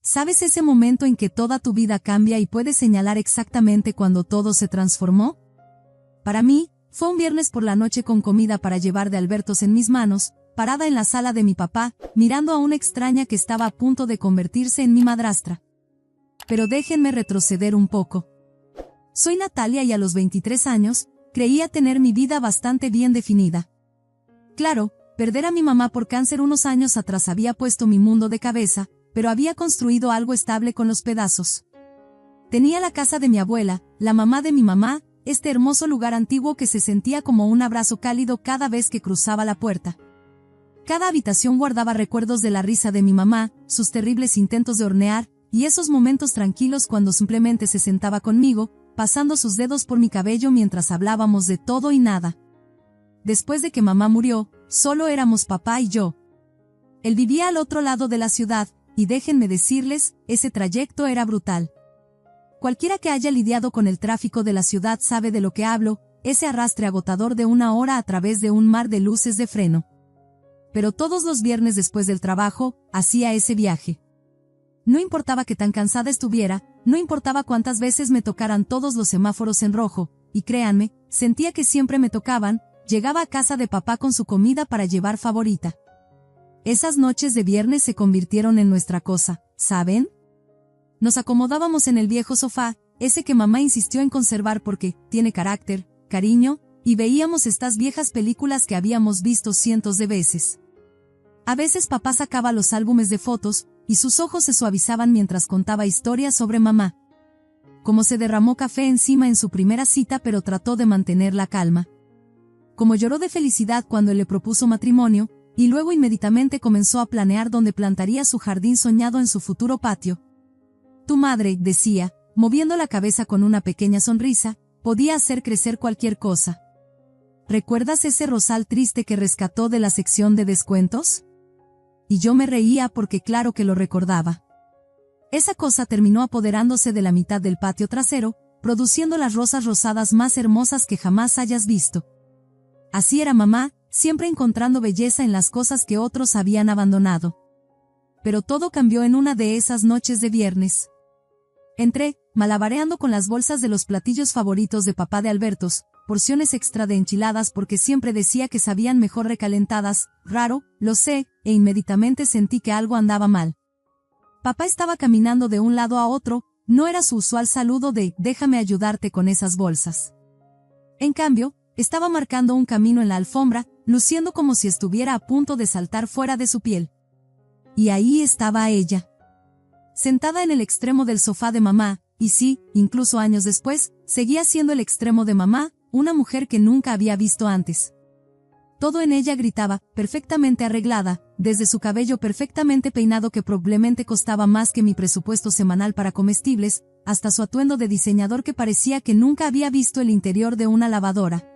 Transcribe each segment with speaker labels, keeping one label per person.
Speaker 1: ¿Sabes ese momento en que toda tu vida cambia y puedes señalar exactamente cuando todo se transformó? Para mí, fue un viernes por la noche con comida para llevar de Albertos en mis manos, parada en la sala de mi papá, mirando a una extraña que estaba a punto de convertirse en mi madrastra. Pero déjenme retroceder un poco. Soy Natalia y a los 23 años, creía tener mi vida bastante bien definida. Claro, perder a mi mamá por cáncer unos años atrás había puesto mi mundo de cabeza, pero había construido algo estable con los pedazos. Tenía la casa de mi abuela, la mamá de mi mamá, este hermoso lugar antiguo que se sentía como un abrazo cálido cada vez que cruzaba la puerta. Cada habitación guardaba recuerdos de la risa de mi mamá, sus terribles intentos de hornear, y esos momentos tranquilos cuando simplemente se sentaba conmigo, pasando sus dedos por mi cabello mientras hablábamos de todo y nada. Después de que mamá murió, solo éramos papá y yo. Él vivía al otro lado de la ciudad, y déjenme decirles, ese trayecto era brutal. Cualquiera que haya lidiado con el tráfico de la ciudad sabe de lo que hablo, ese arrastre agotador de 1 hora a través de un mar de luces de freno. Pero todos los viernes después del trabajo, hacía ese viaje. No importaba qué tan cansada estuviera, no importaba cuántas veces me tocaran todos los semáforos en rojo, y créanme, sentía que siempre me tocaban, llegaba a casa de papá con su comida para llevar favorita. Esas noches de viernes se convirtieron en nuestra cosa, ¿saben? Nos acomodábamos en el viejo sofá, ese que mamá insistió en conservar porque tiene carácter, cariño, y veíamos estas viejas películas que habíamos visto cientos de veces. A veces papá sacaba los álbumes de fotos, y sus ojos se suavizaban mientras contaba historias sobre mamá. Como se derramó café encima en su primera cita pero trató de mantener la calma. Como lloró de felicidad cuando le propuso matrimonio, y luego inmediatamente comenzó a planear dónde plantaría su jardín soñado en su futuro patio. Tu madre, decía, moviendo la cabeza con una pequeña sonrisa, podía hacer crecer cualquier cosa. ¿Recuerdas ese rosal triste que rescató de la sección de descuentos? Y yo me reía porque claro que lo recordaba. Esa cosa terminó apoderándose de la mitad del patio trasero, produciendo las rosas rosadas más hermosas que jamás hayas visto. Así era mamá, siempre encontrando belleza en las cosas que otros habían abandonado. Pero todo cambió en una de esas noches de viernes. Entré, malabareando con las bolsas de los platillos favoritos de papá de Albertos, porciones extra de enchiladas porque siempre decía que sabían mejor recalentadas, raro, lo sé, e inmediatamente sentí que algo andaba mal. Papá estaba caminando de un lado a otro, no era su usual saludo de «déjame ayudarte con esas bolsas». En cambio, estaba marcando un camino en la alfombra, luciendo como si estuviera a punto de saltar fuera de su piel. Y ahí estaba ella. Sentada en el extremo del sofá de mamá, y sí, incluso años después, seguía siendo el extremo de mamá, una mujer que nunca había visto antes. Todo en ella gritaba, perfectamente arreglada, desde su cabello perfectamente peinado que probablemente costaba más que mi presupuesto semanal para comestibles, hasta su atuendo de diseñador que parecía que nunca había visto el interior de una lavadora.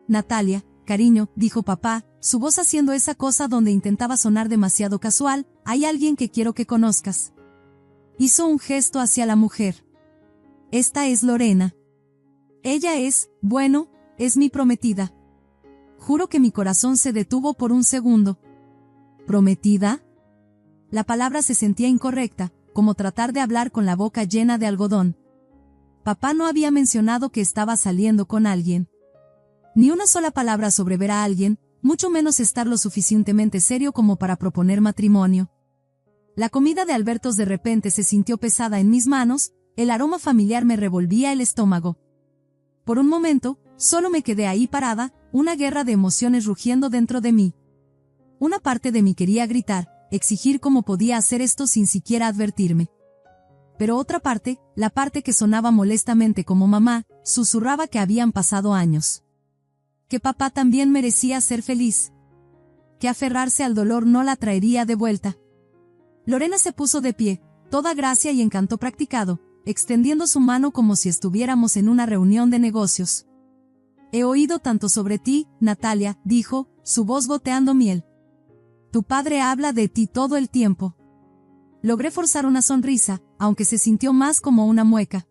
Speaker 1: Natalia, cariño, dijo papá, su voz haciendo esa cosa donde intentaba sonar demasiado casual, hay alguien que quiero que conozcas. Hizo un gesto hacia la mujer. Esta es Lorena. Ella es, bueno, es mi prometida. Juro que mi corazón se detuvo por un segundo. ¿Prometida? La palabra se sentía incorrecta, como tratar de hablar con la boca llena de algodón. Papá no había mencionado que estaba saliendo con alguien. Ni una sola palabra sobre ver a alguien, mucho menos estar lo suficientemente serio como para proponer matrimonio. La comida de Albertos de repente se sintió pesada en mis manos, el aroma familiar me revolvía el estómago. Por un momento, solo me quedé ahí parada, una guerra de emociones rugiendo dentro de mí. Una parte de mí quería gritar, exigir cómo podía hacer esto sin siquiera advertirme. Pero otra parte, la parte que sonaba molestamente como mamá, susurraba que habían pasado años. Que papá también merecía ser feliz. Que aferrarse al dolor no la traería de vuelta. Lorena se puso de pie, toda gracia y encanto practicado, extendiendo su mano como si estuviéramos en una reunión de negocios. He oído tanto sobre ti, Natalia, dijo, su voz goteando miel. Tu padre habla de ti todo el tiempo. Logré forzar una sonrisa, aunque se sintió más como una mueca.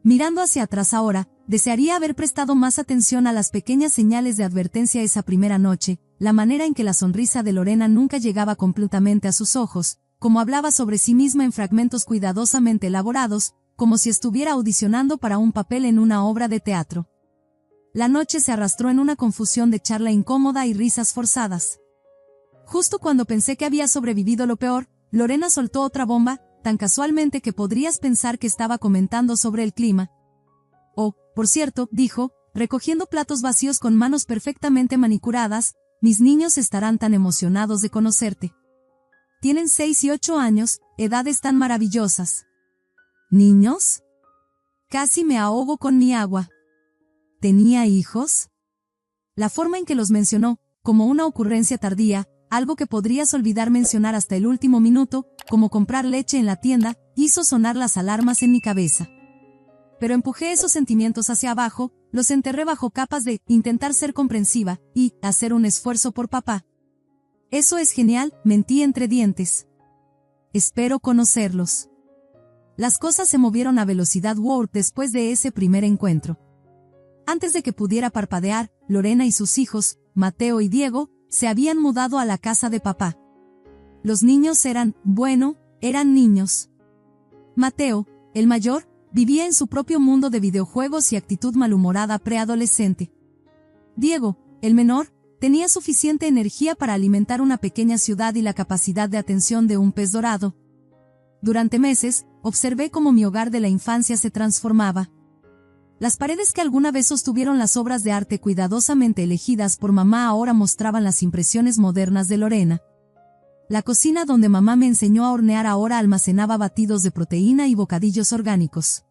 Speaker 1: Mirando hacia atrás ahora, desearía haber prestado más atención a las pequeñas señales de advertencia esa primera noche, la manera en que la sonrisa de Lorena nunca llegaba completamente a sus ojos, como hablaba sobre sí misma en fragmentos cuidadosamente elaborados, como si estuviera audicionando para un papel en una obra de teatro. La noche se arrastró en una confusión de charla incómoda y risas forzadas. Justo cuando pensé que había sobrevivido lo peor, Lorena soltó otra bomba, tan casualmente que podrías pensar que estaba comentando sobre el clima. Oh, por cierto, dijo, recogiendo platos vacíos con manos perfectamente manicuradas, mis niños estarán tan emocionados de conocerte. Tienen 6 y 8 años, edades tan maravillosas. ¿Niños? Casi me ahogo con mi agua. ¿Tenía hijos? La forma en que los mencionó, como una ocurrencia tardía, algo que podrías olvidar mencionar hasta el último minuto, como comprar leche en la tienda, hizo sonar las alarmas en mi cabeza. Pero empujé esos sentimientos hacia abajo, los enterré bajo capas de intentar ser comprensiva y hacer un esfuerzo por papá. Eso es genial, mentí entre dientes. Espero conocerlos. Las cosas se movieron a velocidad warp después de ese primer encuentro. Antes de que pudiera parpadear, Lorena y sus hijos, Mateo y Diego, se habían mudado a la casa de papá. Los niños eran niños. Mateo, el mayor, vivía en su propio mundo de videojuegos y actitud malhumorada preadolescente. Diego, el menor, tenía suficiente energía para alimentar una pequeña ciudad y la capacidad de atención de un pez dorado. Durante meses, observé cómo mi hogar de la infancia se transformaba. Las paredes que alguna vez sostuvieron las obras de arte cuidadosamente elegidas por mamá ahora mostraban las impresiones modernas de Lorena. La cocina donde mamá me enseñó a hornear ahora almacenaba batidos de proteína y bocadillos orgánicos.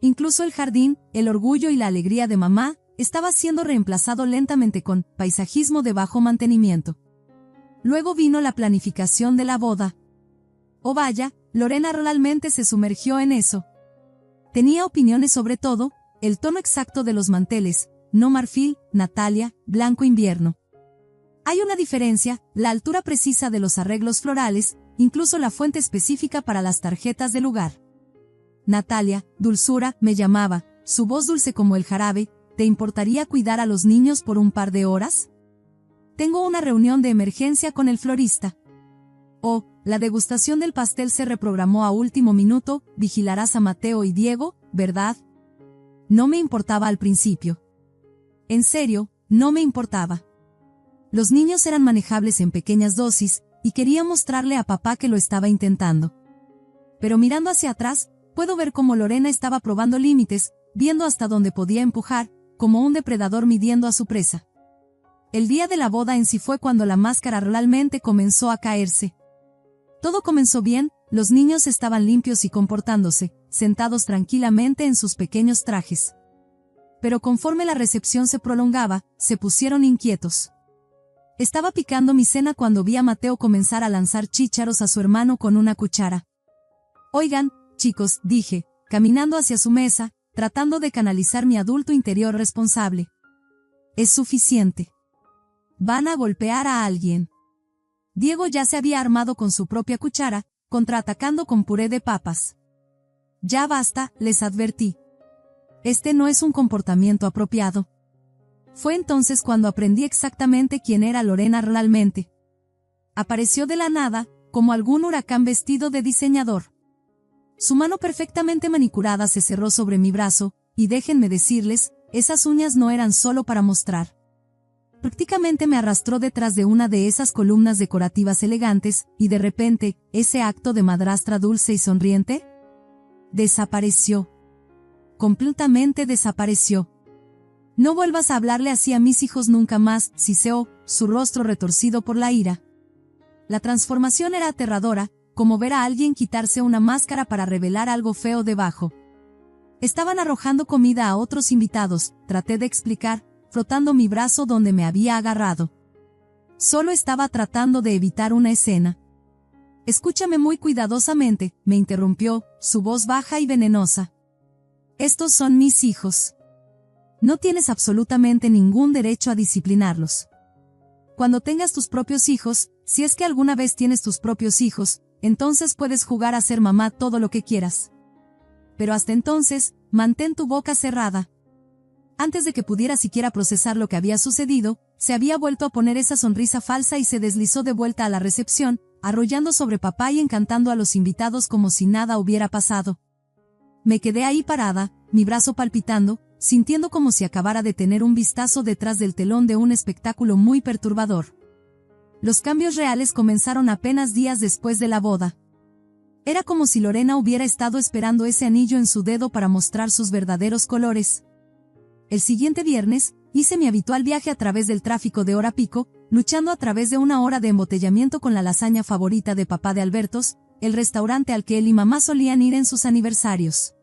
Speaker 1: Incluso el jardín, el orgullo y la alegría de mamá, estaba siendo reemplazado lentamente con paisajismo de bajo mantenimiento. Luego vino la planificación de la boda. Oh vaya, Lorena realmente se sumergió en eso. Tenía opiniones sobre todo, el tono exacto de los manteles, no marfil, Natalia, blanco invierno. Hay una diferencia, la altura precisa de los arreglos florales, incluso la fuente específica para las tarjetas del lugar. Natalia, dulzura, me llamaba, su voz dulce como el jarabe, ¿te importaría cuidar a los niños por un par de horas? Tengo una reunión de emergencia con el florista. Oh, la degustación del pastel se reprogramó a último minuto, vigilarás a Mateo y Diego, ¿verdad? No me importaba al principio. En serio, no me importaba. Los niños eran manejables en pequeñas dosis, y quería mostrarle a papá que lo estaba intentando. Pero mirando hacia atrás, puedo ver cómo Lorena estaba probando límites, viendo hasta dónde podía empujar, como un depredador midiendo a su presa. El día de la boda en sí fue cuando la máscara realmente comenzó a caerse. Todo comenzó bien, los niños estaban limpios y comportándose, sentados tranquilamente en sus pequeños trajes. Pero conforme la recepción se prolongaba, se pusieron inquietos. Estaba picando mi cena cuando vi a Mateo comenzar a lanzar chícharos a su hermano con una cuchara. Oigan, chicos, dije, caminando hacia su mesa, tratando de canalizar mi adulto interior responsable. Es suficiente. Van a golpear a alguien. Diego ya se había armado con su propia cuchara, contraatacando con puré de papas. Ya basta, les advertí. Este no es un comportamiento apropiado. Fue entonces cuando aprendí exactamente quién era Lorena realmente. Apareció de la nada, como algún huracán vestido de diseñador. Su mano perfectamente manicurada se cerró sobre mi brazo, y déjenme decirles, esas uñas no eran solo para mostrar. Prácticamente me arrastró detrás de una de esas columnas decorativas elegantes, y de repente, ese acto de madrastra dulce y sonriente, desapareció. Completamente desapareció. No vuelvas a hablarle así a mis hijos nunca más, siseó, su rostro retorcido por la ira. La transformación era aterradora, como ver a alguien quitarse una máscara para revelar algo feo debajo. Estaban arrojando comida a otros invitados, traté de explicar, frotando mi brazo donde me había agarrado. Solo estaba tratando de evitar una escena. Escúchame muy cuidadosamente, me interrumpió, su voz baja y venenosa. Estos son mis hijos. No tienes absolutamente ningún derecho a disciplinarlos. Cuando tengas tus propios hijos, si es que alguna vez tienes tus propios hijos, entonces puedes jugar a ser mamá todo lo que quieras. Pero hasta entonces, mantén tu boca cerrada. Antes de que pudiera siquiera procesar lo que había sucedido, se había vuelto a poner esa sonrisa falsa y se deslizó de vuelta a la recepción, arrollando sobre papá y encantando a los invitados como si nada hubiera pasado. Me quedé ahí parada, mi brazo palpitando, sintiendo como si acabara de tener un vistazo detrás del telón de un espectáculo muy perturbador. Los cambios reales comenzaron apenas días después de la boda. Era como si Lorena hubiera estado esperando ese anillo en su dedo para mostrar sus verdaderos colores. El siguiente viernes, hice mi habitual viaje a través del tráfico de hora pico, luchando a través de una hora de embotellamiento con la lasaña favorita de papá de Albertos, el restaurante al que él y mamá solían ir en sus aniversarios.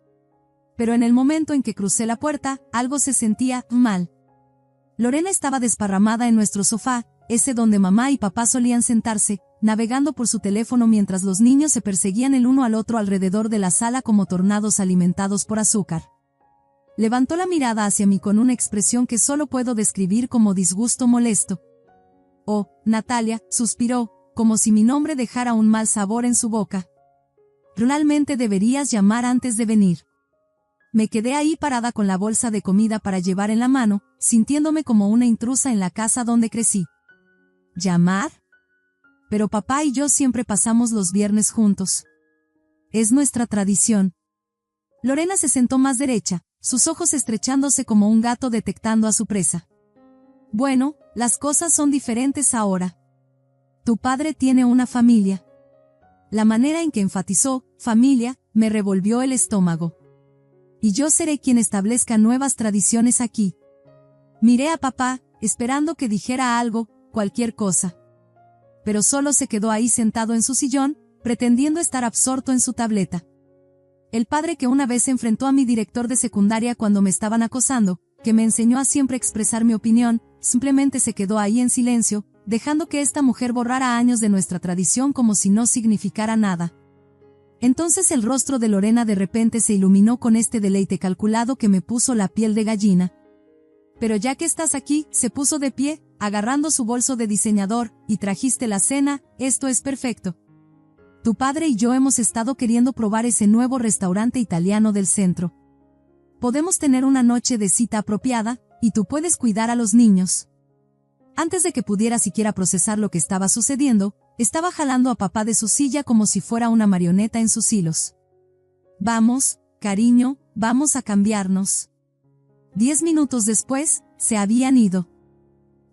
Speaker 1: Pero en el momento en que crucé la puerta, algo se sentía mal. Lorena estaba desparramada en nuestro sofá, ese donde mamá y papá solían sentarse, navegando por su teléfono mientras los niños se perseguían el uno al otro alrededor de la sala como tornados alimentados por azúcar. Levantó la mirada hacia mí con una expresión que solo puedo describir como disgusto molesto. «Oh, Natalia», suspiró, como si mi nombre dejara un mal sabor en su boca. «Realmente deberías llamar antes de venir». Me quedé ahí parada con la bolsa de comida para llevar en la mano, sintiéndome como una intrusa en la casa donde crecí. ¿Llamar? Pero papá y yo siempre pasamos los viernes juntos. Es nuestra tradición. Lorena se sentó más derecha, sus ojos estrechándose como un gato detectando a su presa. Bueno, las cosas son diferentes ahora. Tu padre tiene una familia. La manera en que enfatizó, familia, me revolvió el estómago. Y yo seré quien establezca nuevas tradiciones aquí. Miré a papá, esperando que dijera algo, cualquier cosa. Pero solo se quedó ahí sentado en su sillón, pretendiendo estar absorto en su tableta. El padre que una vez enfrentó a mi director de secundaria cuando me estaban acosando, que me enseñó a siempre expresar mi opinión, simplemente se quedó ahí en silencio, dejando que esta mujer borrara años de nuestra tradición como si no significara nada. Entonces el rostro de Lorena de repente se iluminó con este deleite calculado que me puso la piel de gallina. Pero ya que estás aquí, se puso de pie, agarrando su bolso de diseñador, y trajiste la cena, esto es perfecto. Tu padre y yo hemos estado queriendo probar ese nuevo restaurante italiano del centro. Podemos tener una noche de cita apropiada, y tú puedes cuidar a los niños. Antes de que pudiera siquiera procesar lo que estaba sucediendo, estaba jalando a papá de su silla como si fuera una marioneta en sus hilos. Vamos, cariño, vamos a cambiarnos. 10 minutos después, se habían ido.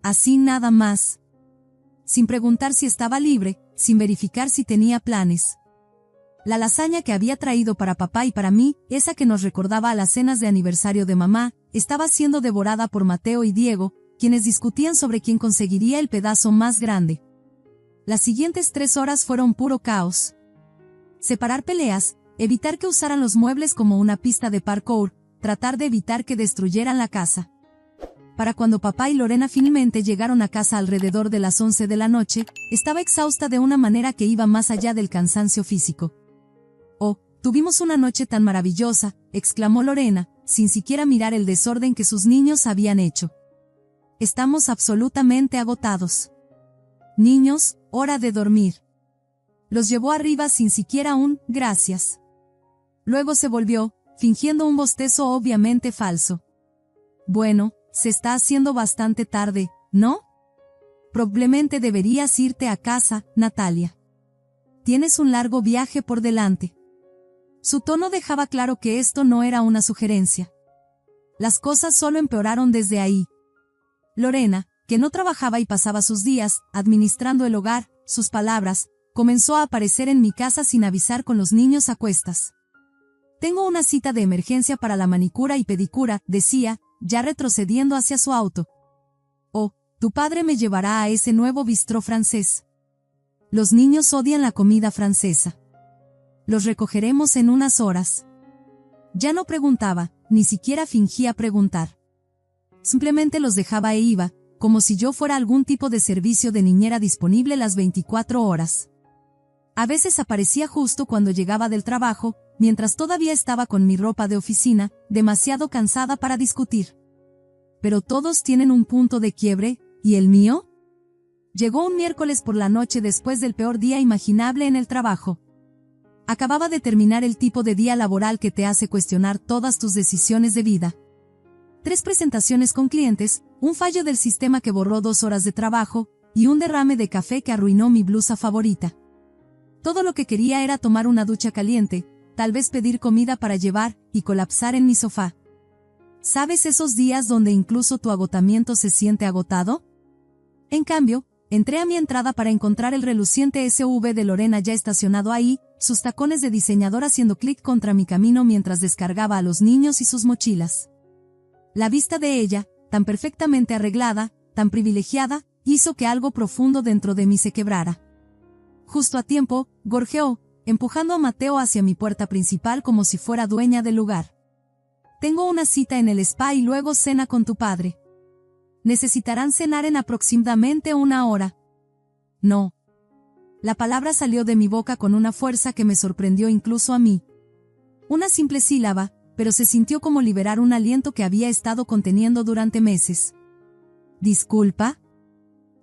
Speaker 1: Así nada más. Sin preguntar si estaba libre, sin verificar si tenía planes. La lasaña que había traído para papá y para mí, esa que nos recordaba a las cenas de aniversario de mamá, estaba siendo devorada por Mateo y Diego, quienes discutían sobre quién conseguiría el pedazo más grande. Las siguientes 3 horas fueron puro caos. Separar peleas, evitar que usaran los muebles como una pista de parkour, tratar de evitar que destruyeran la casa. Para cuando papá y Lorena finalmente llegaron a casa alrededor de las 11 de la noche, estaba exhausta de una manera que iba más allá del cansancio físico. «Oh, tuvimos una noche tan maravillosa», exclamó Lorena, sin siquiera mirar el desorden que sus niños habían hecho. «Estamos absolutamente agotados. Niños, hora de dormir». Los llevó arriba sin siquiera un «gracias». Luego se volvió, fingiendo un bostezo obviamente falso. «Bueno, se está haciendo bastante tarde, ¿no? Probablemente deberías irte a casa, Natalia. Tienes un largo viaje por delante». Su tono dejaba claro que esto no era una sugerencia. Las cosas solo empeoraron desde ahí. Lorena, que no trabajaba y pasaba sus días administrando el hogar, sus palabras, comenzó a aparecer en mi casa sin avisar con los niños a cuestas. «Tengo una cita de emergencia para la manicura y pedicura», decía, ya retrocediendo hacia su auto. «Oh, tu padre me llevará a ese nuevo bistró francés. Los niños odian la comida francesa. Los recogeremos en unas horas». Ya no preguntaba, ni siquiera fingía preguntar. Simplemente los dejaba e iba, como si yo fuera algún tipo de servicio de niñera disponible las 24 horas. A veces aparecía justo cuando llegaba del trabajo, mientras todavía estaba con mi ropa de oficina, demasiado cansada para discutir. Pero todos tienen un punto de quiebre, ¿y el mío? Llegó un miércoles por la noche después del peor día imaginable en el trabajo. Acababa de terminar el tipo de día laboral que te hace cuestionar todas tus decisiones de vida. 3 presentaciones con clientes, un fallo del sistema que borró 2 horas de trabajo, y un derrame de café que arruinó mi blusa favorita. Todo lo que quería era tomar una ducha caliente, tal vez pedir comida para llevar, y colapsar en mi sofá. ¿Sabes esos días donde incluso tu agotamiento se siente agotado? En cambio, entré a mi entrada para encontrar el reluciente SUV de Lorena ya estacionado ahí, sus tacones de diseñador haciendo clic contra mi camino mientras descargaba a los niños y sus mochilas. La vista de ella, tan perfectamente arreglada, tan privilegiada, hizo que algo profundo dentro de mí se quebrara. Justo a tiempo, gorjeó, empujando a Mateo hacia mi puerta principal como si fuera dueña del lugar. Tengo una cita en el spa y luego cena con tu padre. Necesitarán cenar en aproximadamente 1 hora. No. La palabra salió de mi boca con una fuerza que me sorprendió incluso a mí. Una simple sílaba, pero se sintió como liberar un aliento que había estado conteniendo durante meses. ¿Disculpa?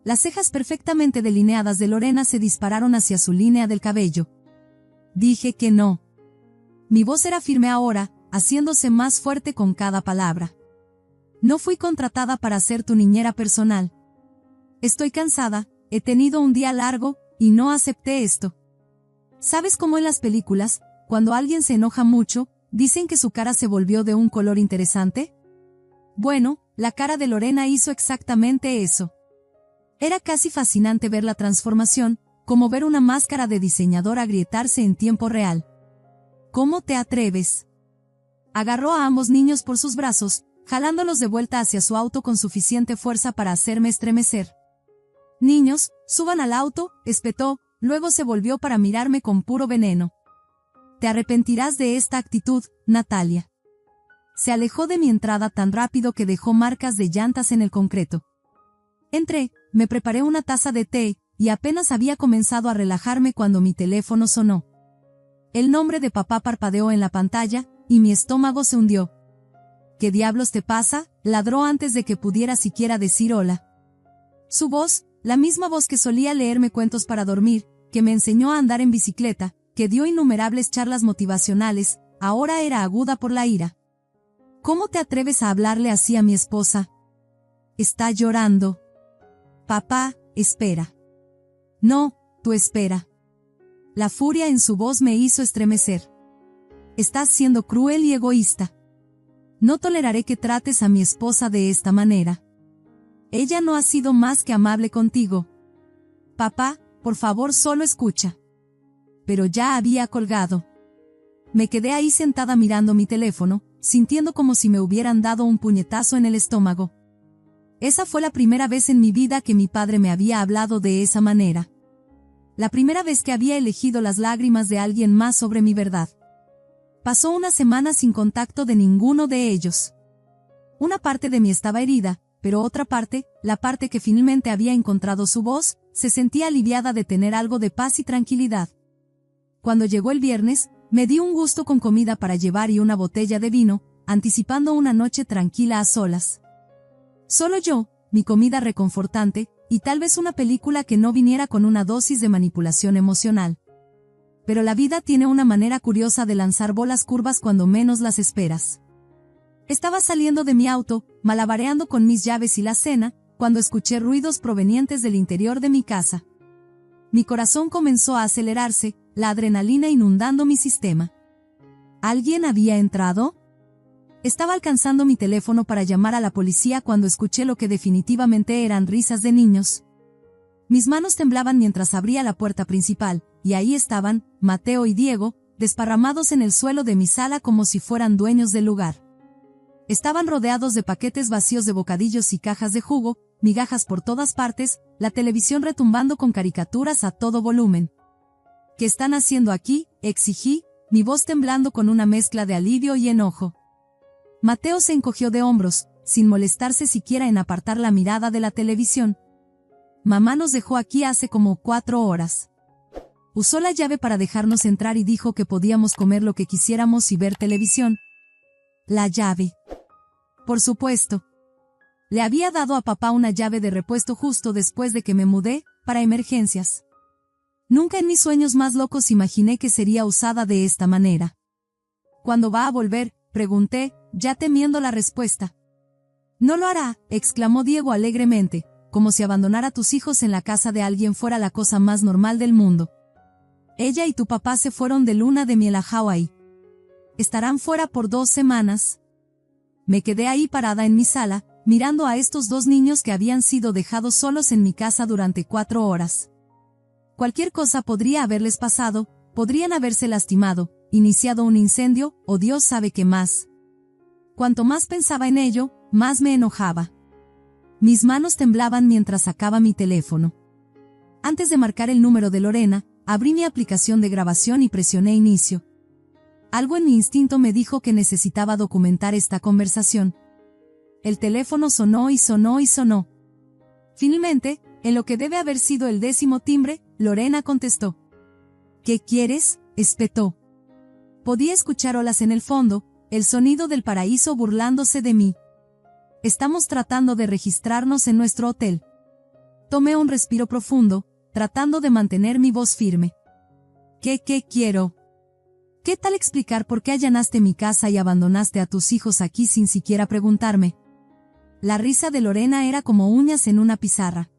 Speaker 1: Las cejas perfectamente delineadas de Lorena se dispararon hacia su línea del cabello. Dije que no. Mi voz era firme ahora, haciéndose más fuerte con cada palabra. No fui contratada para ser tu niñera personal. Estoy cansada, he tenido un día largo, y no acepté esto. ¿Sabes cómo en las películas, cuando alguien se enoja mucho, dicen que su cara se volvió de un color interesante? Bueno, la cara de Lorena hizo exactamente eso. Era casi fascinante ver la transformación, como ver una máscara de diseñador agrietarse en tiempo real. ¿Cómo te atreves? Agarró a ambos niños por sus brazos, jalándolos de vuelta hacia su auto con suficiente fuerza para hacerme estremecer. Niños, suban al auto, espetó, luego se volvió para mirarme con puro veneno. Te arrepentirás de esta actitud, Natalia. Se alejó de mi entrada tan rápido que dejó marcas de llantas en el concreto. Entré, me preparé una taza de té, y apenas había comenzado a relajarme cuando mi teléfono sonó. El nombre de papá parpadeó en la pantalla, y mi estómago se hundió. ¿Qué diablos te pasa?, ladró antes de que pudiera siquiera decir hola. Su voz, la misma voz que solía leerme cuentos para dormir, que me enseñó a andar en bicicleta, que dio innumerables charlas motivacionales, ahora era aguda por la ira. ¿Cómo te atreves a hablarle así a mi esposa? Está llorando. Papá, espera. No, tú espera. La furia en su voz me hizo estremecer. Estás siendo cruel y egoísta. No toleraré que trates a mi esposa de esta manera. Ella no ha sido más que amable contigo. Papá, por favor, solo escucha. Pero ya había colgado. Me quedé ahí sentada mirando mi teléfono, sintiendo como si me hubieran dado un puñetazo en el estómago. Esa fue la primera vez en mi vida que mi padre me había hablado de esa manera. La primera vez que había elegido las lágrimas de alguien más sobre mi verdad. Pasó una semana sin contacto de ninguno de ellos. Una parte de mí estaba herida, pero otra parte, la parte que finalmente había encontrado su voz, se sentía aliviada de tener algo de paz y tranquilidad. Cuando llegó el viernes, me di un gusto con comida para llevar y una botella de vino, anticipando una noche tranquila a solas. Solo yo, mi comida reconfortante, y tal vez una película que no viniera con una dosis de manipulación emocional. Pero la vida tiene una manera curiosa de lanzar bolas curvas cuando menos las esperas. Estaba saliendo de mi auto, malabareando con mis llaves y la cena, cuando escuché ruidos provenientes del interior de mi casa. Mi corazón comenzó a acelerarse, la adrenalina inundando mi sistema. ¿Alguien había entrado? Estaba alcanzando mi teléfono para llamar a la policía cuando escuché lo que definitivamente eran risas de niños. Mis manos temblaban mientras abría la puerta principal, y ahí estaban, Mateo y Diego, desparramados en el suelo de mi sala como si fueran dueños del lugar. Estaban rodeados de paquetes vacíos de bocadillos y cajas de jugo, migajas por todas partes, la televisión retumbando con caricaturas a todo volumen. ¿Qué están haciendo aquí?, exigí, mi voz temblando con una mezcla de alivio y enojo. Mateo se encogió de hombros, sin molestarse siquiera en apartar la mirada de la televisión. Mamá nos dejó aquí hace como 4 horas. Usó la llave para dejarnos entrar y dijo que podíamos comer lo que quisiéramos y ver televisión. La llave. Por supuesto. Le había dado a papá una llave de repuesto justo después de que me mudé, para emergencias. Nunca en mis sueños más locos imaginé que sería usada de esta manera. ¿Cuándo va a volver?, pregunté, ya temiendo la respuesta. No lo hará, exclamó Diego alegremente, como si abandonar a tus hijos en la casa de alguien fuera la cosa más normal del mundo. Ella y tu papá se fueron de luna de miel a Hawái. Estarán fuera por 2 semanas. Me quedé ahí parada en mi sala, mirando a estos 2 niños que habían sido dejados solos en mi casa durante 4 horas. Cualquier cosa podría haberles pasado, podrían haberse lastimado, iniciado un incendio, o Dios sabe qué más. Cuanto más pensaba en ello, más me enojaba. Mis manos temblaban mientras sacaba mi teléfono. Antes de marcar el número de Lorena, abrí mi aplicación de grabación y presioné inicio. Algo en mi instinto me dijo que necesitaba documentar esta conversación. El teléfono sonó y sonó y sonó. Finalmente, en lo que debe haber sido el 10º timbre, Lorena contestó. ¿Qué quieres?, espetó. Podía escuchar olas en el fondo, el sonido del paraíso burlándose de mí. Estamos tratando de registrarnos en nuestro hotel. Tomé un respiro profundo, tratando de mantener mi voz firme. ¿Qué quiero? ¿Qué tal explicar por qué allanaste mi casa y abandonaste a tus hijos aquí sin siquiera preguntarme? La risa de Lorena era como uñas en una pizarra.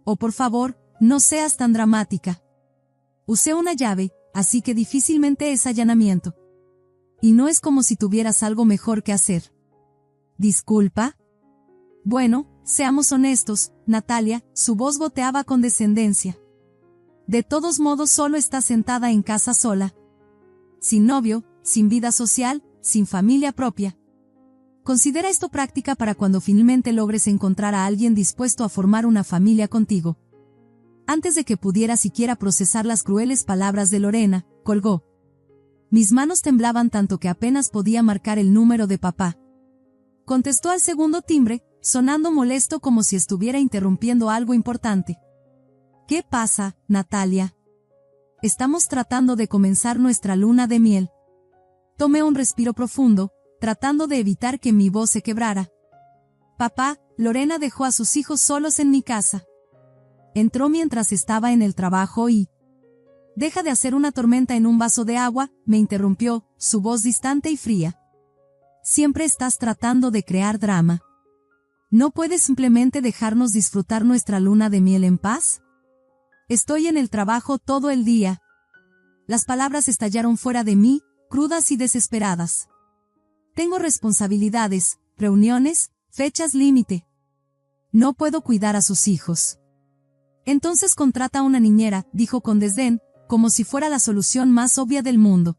Speaker 1: Oh, por favor, no seas tan dramática. Usé una llave, así que difícilmente es allanamiento. Y no es como si tuvieras algo mejor que hacer. ¿Disculpa? Bueno, seamos honestos, Natalia, su voz goteaba con descendencia. De todos modos solo estás sentada en casa sola. Sin novio, sin vida social, sin familia propia. Considera esto práctica para cuando finalmente logres encontrar a alguien dispuesto a formar una familia contigo. Antes de que pudiera siquiera procesar las crueles palabras de Lorena, colgó. Mis manos temblaban tanto que apenas podía marcar el número de papá. Contestó al 2º timbre, sonando molesto como si estuviera interrumpiendo algo importante. ¿Qué pasa, Natalia? Estamos tratando de comenzar nuestra luna de miel. Tomé un respiro profundo, tratando de evitar que mi voz se quebrara. Papá, Lorena dejó a sus hijos solos en mi casa. Entró mientras estaba en el trabajo y... Deja de hacer una tormenta en un vaso de agua, me interrumpió, su voz distante y fría. Siempre estás tratando de crear drama. ¿No puedes simplemente dejarnos disfrutar nuestra luna de miel en paz? Estoy en el trabajo todo el día. Las palabras estallaron fuera de mí, crudas y desesperadas. Tengo responsabilidades, reuniones, fechas límite. No puedo cuidar a sus hijos. Entonces contrata a una niñera, dijo con desdén, como si fuera la solución más obvia del mundo.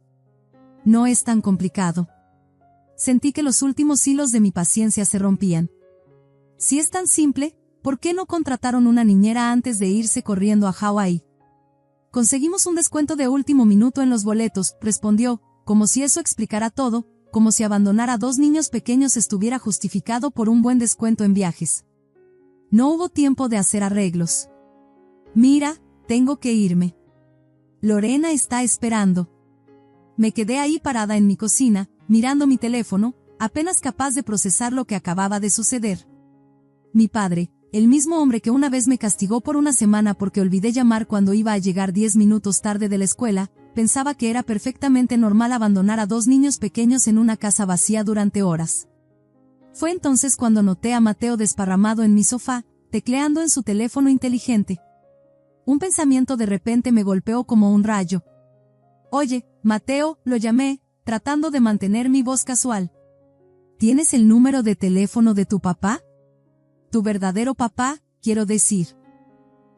Speaker 1: No es tan complicado. Sentí que los últimos hilos de mi paciencia se rompían. Si es tan simple, ¿por qué no contrataron una niñera antes de irse corriendo a Hawái? Conseguimos un descuento de último minuto en los boletos, respondió, como si eso explicara todo, como si abandonar a 2 niños pequeños estuviera justificado por un buen descuento en viajes. No hubo tiempo de hacer arreglos. Mira, tengo que irme. Lorena está esperando. Me quedé ahí parada en mi cocina, mirando mi teléfono, apenas capaz de procesar lo que acababa de suceder. Mi padre, el mismo hombre que una vez me castigó por una semana porque olvidé llamar cuando iba a llegar 10 minutos tarde de la escuela, pensaba que era perfectamente normal abandonar a 2 niños pequeños en una casa vacía durante horas. Fue entonces cuando noté a Mateo desparramado en mi sofá, tecleando en su teléfono inteligente. Un pensamiento de repente me golpeó como un rayo. Oye, Mateo, lo llamé, tratando de mantener mi voz casual. ¿Tienes el número de teléfono de tu papá? Tu verdadero papá, quiero decir.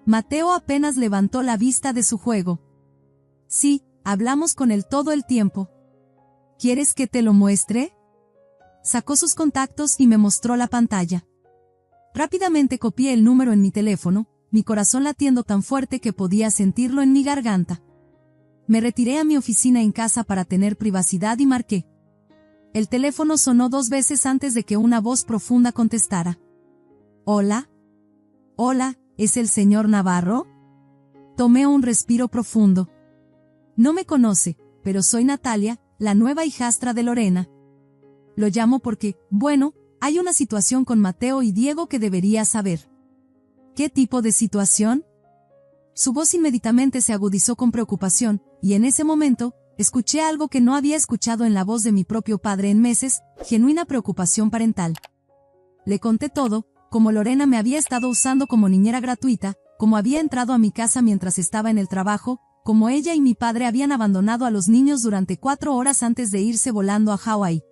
Speaker 1: Mateo apenas levantó la vista de su juego. Sí, hablamos con él todo el tiempo. ¿Quieres que te lo muestre? Sacó sus contactos y me mostró la pantalla. Rápidamente copié el número en mi teléfono, mi corazón latiendo tan fuerte que podía sentirlo en mi garganta. Me retiré a mi oficina en casa para tener privacidad y marqué. El teléfono sonó 2 veces antes de que una voz profunda contestara. ¿Hola? Hola, ¿es el señor Navarro? Tomé un respiro profundo. No me conoce, pero soy Natalia, la nueva hijastra de Lorena. Lo llamo porque, bueno, hay una situación con Mateo y Diego que debería saber. ¿Qué tipo de situación? Su voz inmediatamente se agudizó con preocupación, y en ese momento, escuché algo que no había escuchado en la voz de mi propio padre en meses, genuina preocupación parental. Le conté todo, como Lorena me había estado usando como niñera gratuita, como había entrado a mi casa mientras estaba en el trabajo, como ella y mi padre habían abandonado a los niños durante 4 horas antes de irse volando a Hawái.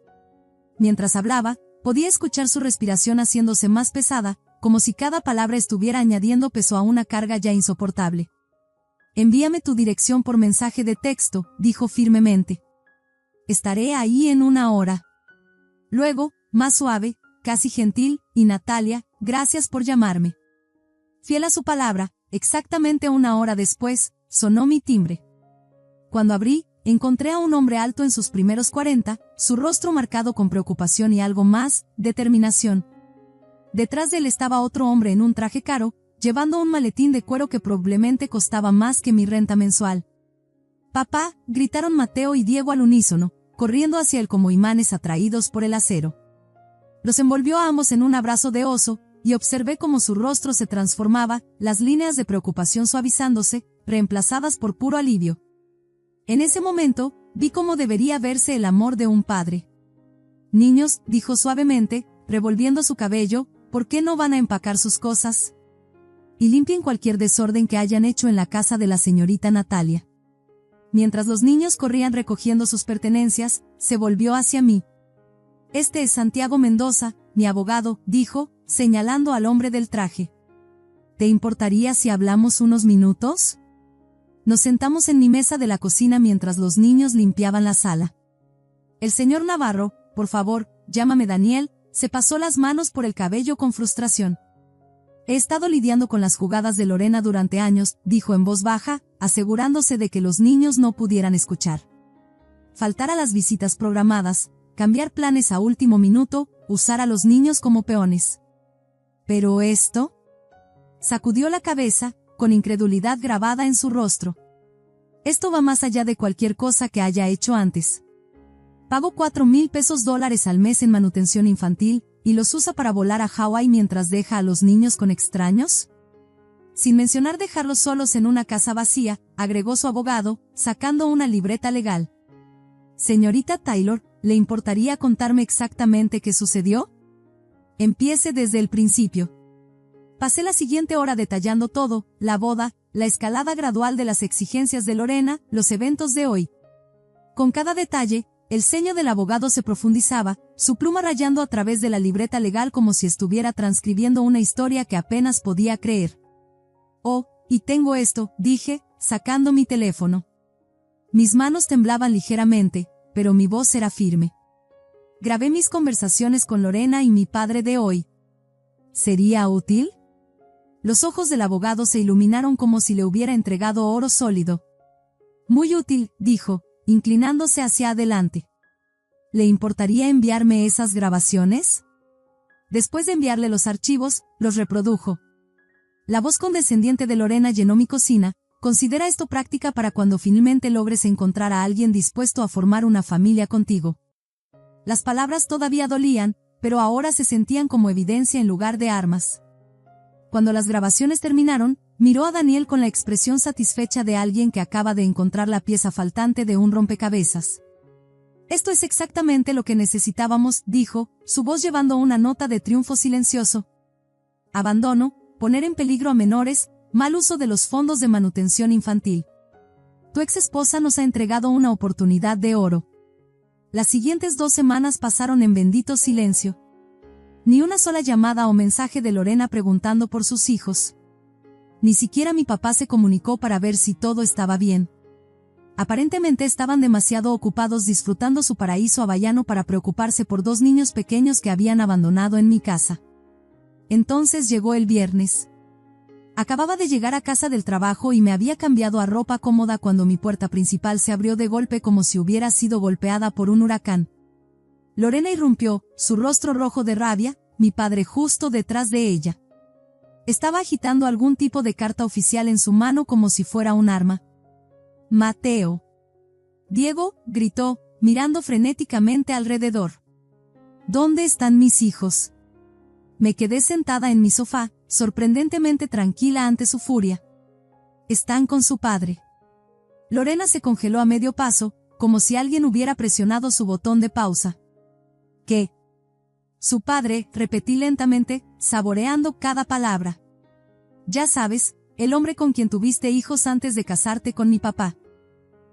Speaker 1: Mientras hablaba, podía escuchar su respiración haciéndose más pesada, como si cada palabra estuviera añadiendo peso a una carga ya insoportable. «Envíame tu dirección por mensaje de texto», dijo firmemente. «Estaré ahí en 1 hora». Luego, más suave, casi gentil, «Y Natalia, gracias por llamarme». Fiel a su palabra, exactamente 1 hora después, sonó mi timbre. Cuando abrí, encontré a un hombre alto en sus primeros 40, su rostro marcado con preocupación y algo más, determinación. Detrás de él estaba otro hombre en un traje caro, llevando un maletín de cuero que probablemente costaba más que mi renta mensual. «Papá», gritaron Mateo y Diego al unísono, corriendo hacia él como imanes atraídos por el acero. Los envolvió a ambos en un abrazo de oso, y observé cómo su rostro se transformaba, las líneas de preocupación suavizándose, reemplazadas por puro alivio. En ese momento, vi cómo debería verse el amor de un padre. «Niños», dijo suavemente, revolviendo su cabello, «¿por qué no van a empacar sus cosas? Y limpien cualquier desorden que hayan hecho en la casa de la señorita Natalia». Mientras los niños corrían recogiendo sus pertenencias, se volvió hacia mí. «Este es Santiago Mendoza, mi abogado», dijo, señalando al hombre del traje. «¿Te importaría si hablamos unos minutos?» Nos sentamos en mi mesa de la cocina mientras los niños limpiaban la sala. El señor Navarro, «Por favor, llámame Daniel», se pasó las manos por el cabello con frustración. «He estado lidiando con las jugadas de Lorena durante años», dijo en voz baja, asegurándose de que los niños no pudieran escuchar. Faltar a las visitas programadas, cambiar planes a último minuto, usar a los niños como peones. «¿Pero esto?», sacudió la cabeza, con incredulidad grabada en su rostro. «Esto va más allá de cualquier cosa que haya hecho antes. Pago $4,000 al mes en manutención infantil, ¿y los usa para volar a Hawái mientras deja a los niños con extraños?». Sin mencionar dejarlos solos en una casa vacía, agregó su abogado, sacando una libreta legal. «Señorita Taylor, ¿le importaría contarme exactamente qué sucedió? Empiece desde el principio». Pasé la siguiente hora detallando todo, la boda, la escalada gradual de las exigencias de Lorena, los eventos de hoy. Con cada detalle, el ceño del abogado se profundizaba, su pluma rayando a través de la libreta legal como si estuviera transcribiendo una historia que apenas podía creer. «Oh, y tengo esto», dije, sacando mi teléfono. Mis manos temblaban ligeramente, pero mi voz era firme. Grabé mis conversaciones con Lorena y mi padre de hoy. ¿Sería útil? Los ojos del abogado se iluminaron como si le hubiera entregado oro sólido. «Muy útil», dijo, inclinándose hacia adelante. «¿Le importaría enviarme esas grabaciones?». Después de enviarle los archivos, los reprodujo. La voz condescendiente de Lorena llenó mi cocina. «Considera esto práctica para cuando finalmente logres encontrar a alguien dispuesto a formar una familia contigo». Las palabras todavía dolían, pero ahora se sentían como evidencia en lugar de armas. Cuando las grabaciones terminaron, miró a Daniel con la expresión satisfecha de alguien que acaba de encontrar la pieza faltante de un rompecabezas. «Esto es exactamente lo que necesitábamos», dijo, su voz llevando una nota de triunfo silencioso. «Abandono, poner en peligro a menores, mal uso de los fondos de manutención infantil. Tu ex esposa nos ha entregado una oportunidad de oro». Las siguientes 2 semanas pasaron en bendito silencio. Ni una sola llamada o mensaje de Lorena preguntando por sus hijos. Ni siquiera mi papá se comunicó para ver si todo estaba bien. Aparentemente estaban demasiado ocupados disfrutando su paraíso hawaiano para preocuparse por 2 niños pequeños que habían abandonado en mi casa. Entonces llegó el viernes. Acababa de llegar a casa del trabajo y me había cambiado a ropa cómoda cuando mi puerta principal se abrió de golpe como si hubiera sido golpeada por un huracán. Lorena irrumpió, su rostro rojo de rabia, mi padre justo detrás de ella. Estaba agitando algún tipo de carta oficial en su mano como si fuera un arma. «Mateo». «Diego», gritó, mirando frenéticamente alrededor. «¿Dónde están mis hijos?». Me quedé sentada en mi sofá, sorprendentemente tranquila ante su furia. «Están con su padre». Lorena se congeló a medio paso, como si alguien hubiera presionado su botón de pausa. «¿Qué?». «Su padre», repetí lentamente, saboreando cada palabra. «Ya sabes, el hombre con quien tuviste hijos antes de casarte con mi papá.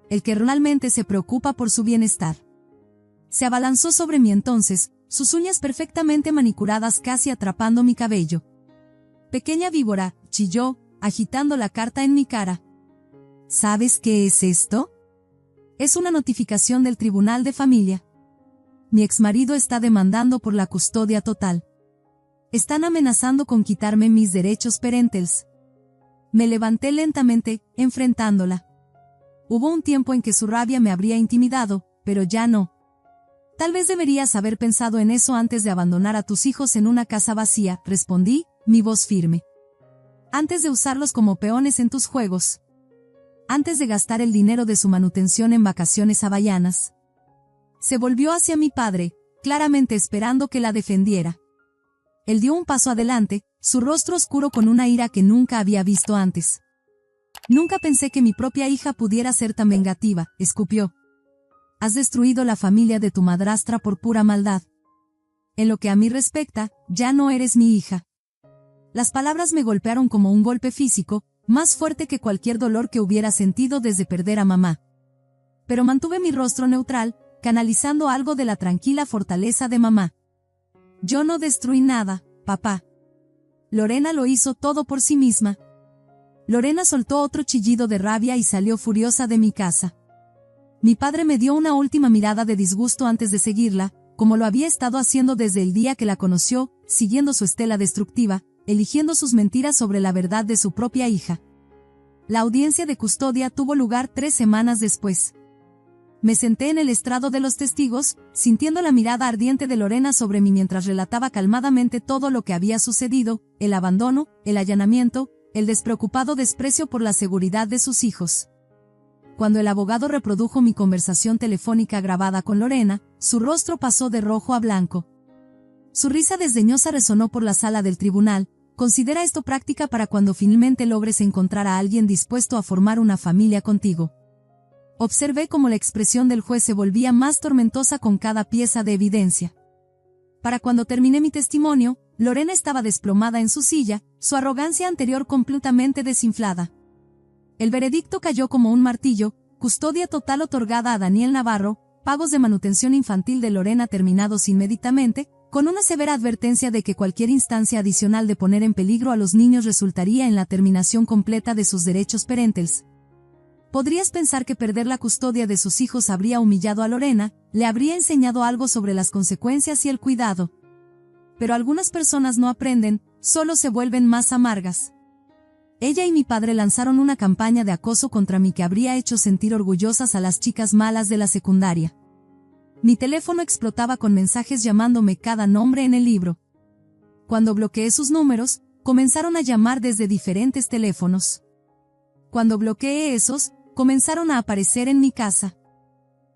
Speaker 1: El que realmente se preocupa por su bienestar. Se abalanzó sobre mí entonces, sus uñas perfectamente manicuradas casi atrapando mi cabello. Pequeña víbora, chilló, agitando la carta en mi cara. ¿Sabes qué es esto? Es una notificación del Tribunal de Familia. Mi exmarido está demandando por la custodia total. Están amenazando con quitarme mis derechos parentales. Me levanté lentamente, enfrentándola. Hubo un tiempo en que su rabia me habría intimidado, pero ya no. Tal vez deberías haber pensado en eso antes de abandonar a tus hijos en una casa vacía, respondí, mi voz firme. Antes de usarlos como peones en tus juegos. Antes de gastar el dinero de su manutención en vacaciones hawaianas. Se volvió hacia mi padre, claramente esperando que la defendiera. Él dio un paso adelante, su rostro oscuro con una ira que nunca había visto antes. Nunca pensé que mi propia hija pudiera ser tan vengativa, escupió. Has destruido la familia de tu madrastra por pura maldad. En lo que a mí respecta, ya no eres mi hija. Las palabras me golpearon como un golpe físico, más fuerte que cualquier dolor que hubiera sentido desde perder a mamá. Pero mantuve mi rostro neutral, canalizando algo de la tranquila fortaleza de mamá. Yo no destruí nada, papá. Lorena lo hizo todo por sí misma. Lorena soltó otro chillido de rabia y salió furiosa de mi casa. Mi padre me dio una última mirada de disgusto antes de seguirla, como lo había estado haciendo desde el día que la conoció, siguiendo su estela destructiva, eligiendo sus mentiras sobre la verdad de su propia hija. La audiencia de custodia tuvo lugar 3 semanas después. Me senté en el estrado de los testigos, sintiendo la mirada ardiente de Lorena sobre mí mientras relataba calmadamente todo lo que había sucedido, el abandono, el allanamiento, el despreocupado desprecio por la seguridad de sus hijos. Cuando el abogado reprodujo mi conversación telefónica grabada con Lorena, su rostro pasó de rojo a blanco. Su risa desdeñosa resonó por la sala del tribunal. Considera esto práctica para cuando finalmente logres encontrar a alguien dispuesto a formar una familia contigo. Observé cómo la expresión del juez se volvía más tormentosa con cada pieza de evidencia. Para cuando terminé mi testimonio, Lorena estaba desplomada en su silla, su arrogancia anterior completamente desinflada. El veredicto cayó como un martillo: custodia total otorgada a Daniel Navarro, pagos de manutención infantil de Lorena terminados inmediatamente, con una severa advertencia de que cualquier instancia adicional de poner en peligro a los niños resultaría en la terminación completa de sus derechos parentales. Podrías pensar que perder la custodia de sus hijos habría humillado a Lorena, le habría enseñado algo sobre las consecuencias y el cuidado. Pero algunas personas no aprenden, solo se vuelven más amargas. Ella y mi padre lanzaron una campaña de acoso contra mí que habría hecho sentir orgullosas a las chicas malas de la secundaria. Mi teléfono explotaba con mensajes llamándome cada nombre en el libro. Cuando bloqueé sus números, comenzaron a llamar desde diferentes teléfonos. Cuando bloqueé esos, comenzaron a aparecer en mi casa.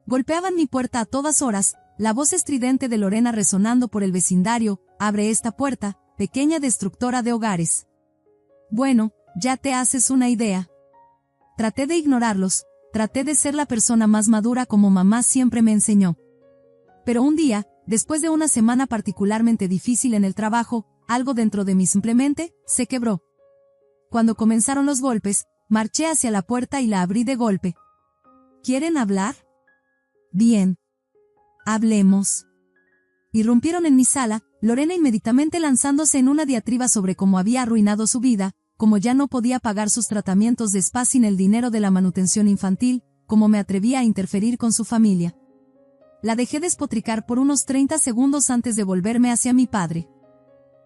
Speaker 1: Golpeaban mi puerta a todas horas, la voz estridente de Lorena resonando por el vecindario: abre esta puerta, pequeña destructora de hogares. Bueno, ya te haces una idea. Traté de ignorarlos, traté de ser la persona más madura como mamá siempre me enseñó. Pero un día, después de una semana particularmente difícil en el trabajo, algo dentro de mí simplemente se quebró. Cuando comenzaron los golpes, marché hacia la puerta y la abrí de golpe. ¿Quieren hablar? Bien. Hablemos. Irrumpieron en mi sala, Lorena inmediatamente lanzándose en una diatriba sobre cómo había arruinado su vida, cómo ya no podía pagar sus tratamientos de spa sin el dinero de la manutención infantil, cómo me atrevía a interferir con su familia. La dejé despotricar por unos 30 segundos antes de volverme hacia mi padre.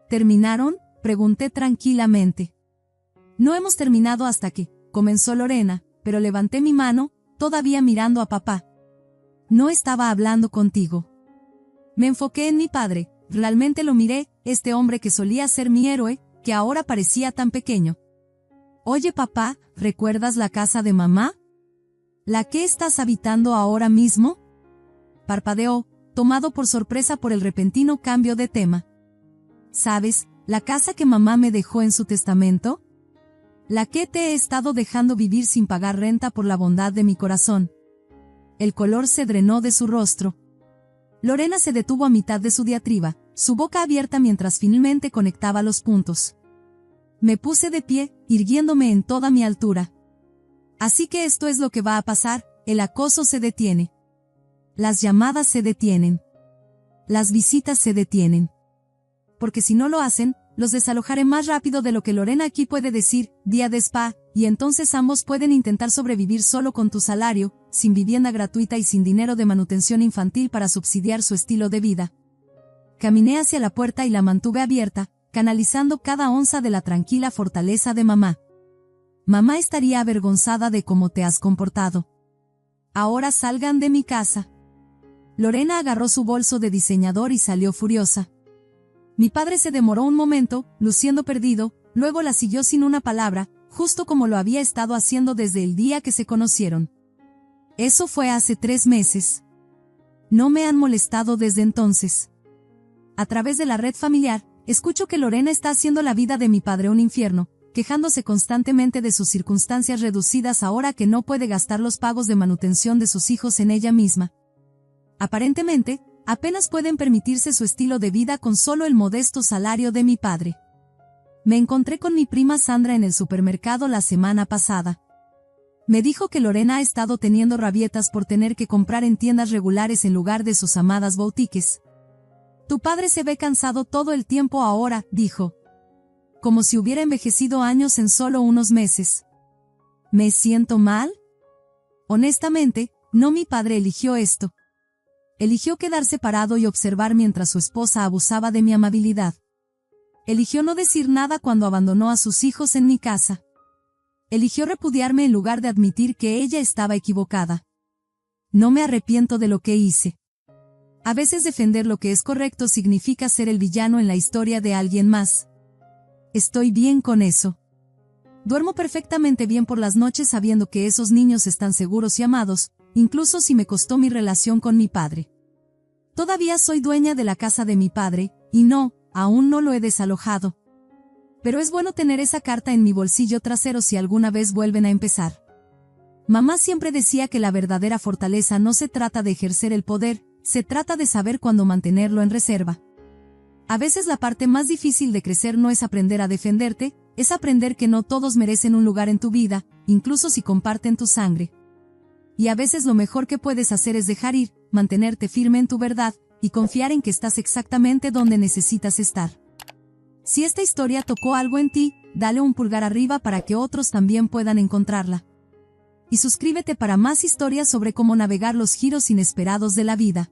Speaker 1: ¿Terminaron?, pregunté tranquilamente. No hemos terminado hasta que, comenzó Lorena, pero levanté mi mano, todavía mirando a papá. No estaba hablando contigo. Me enfoqué en mi padre, realmente lo miré, este hombre que solía ser mi héroe, que ahora parecía tan pequeño. Oye papá, ¿recuerdas la casa de mamá? ¿La que estás habitando ahora mismo? Parpadeó, tomado por sorpresa por el repentino cambio de tema. ¿Sabes, la casa que mamá me dejó en su testamento? La que te he estado dejando vivir sin pagar renta por la bondad de mi corazón. El color se drenó de su rostro. Lorena se detuvo a mitad de su diatriba, su boca abierta mientras finalmente conectaba los puntos. Me puse de pie, irguiéndome en toda mi altura. Así que esto es lo que va a pasar, el acoso se detiene. Las llamadas se detienen. Las visitas se detienen. Porque si no lo hacen, los desalojaré más rápido de lo que Lorena aquí puede decir, día de spa, y entonces ambos pueden intentar sobrevivir solo con tu salario, sin vivienda gratuita y sin dinero de manutención infantil para subsidiar su estilo de vida. Caminé hacia la puerta y la mantuve abierta, canalizando cada onza de la tranquila fortaleza de mamá. Mamá estaría avergonzada de cómo te has comportado. Ahora salgan de mi casa. Lorena agarró su bolso de diseñador y salió furiosa. Mi padre se demoró un momento, luciendo perdido, luego la siguió sin una palabra, justo como lo había estado haciendo desde el día que se conocieron. Eso fue hace 3 meses. No me han molestado desde entonces. A través de la red familiar, escucho que Lorena está haciendo la vida de mi padre un infierno, quejándose constantemente de sus circunstancias reducidas ahora que no puede gastar los pagos de manutención de sus hijos en ella misma. Aparentemente, apenas pueden permitirse su estilo de vida con solo el modesto salario de mi padre. Me encontré con mi prima Sandra en el supermercado la semana pasada. Me dijo que Lorena ha estado teniendo rabietas por tener que comprar en tiendas regulares en lugar de sus amadas boutiques. Tu padre se ve cansado todo el tiempo ahora, dijo. Como si hubiera envejecido años en solo unos meses. ¿Me siento mal? Honestamente, no, mi padre eligió esto. Eligió quedarse parado y observar mientras su esposa abusaba de mi amabilidad. Eligió no decir nada cuando abandonó a sus hijos en mi casa. Eligió repudiarme en lugar de admitir que ella estaba equivocada. No me arrepiento de lo que hice. A veces defender lo que es correcto significa ser el villano en la historia de alguien más. Estoy bien con eso. Duermo perfectamente bien por las noches sabiendo que esos niños están seguros y amados, incluso si me costó mi relación con mi padre. Todavía soy dueña de la casa de mi padre, y no, aún no lo he desalojado. Pero es bueno tener esa carta en mi bolsillo trasero si alguna vez vuelven a empezar. Mamá siempre decía que la verdadera fortaleza no se trata de ejercer el poder, se trata de saber cuándo mantenerlo en reserva. A veces la parte más difícil de crecer no es aprender a defenderte, es aprender que no todos merecen un lugar en tu vida, incluso si comparten tu sangre. Y a veces lo mejor que puedes hacer es dejar ir, mantenerte firme en tu verdad, y confiar en que estás exactamente donde necesitas estar. Si esta historia tocó algo en ti, dale un pulgar arriba para que otros también puedan encontrarla. Y suscríbete para más historias sobre cómo navegar los giros inesperados de la vida.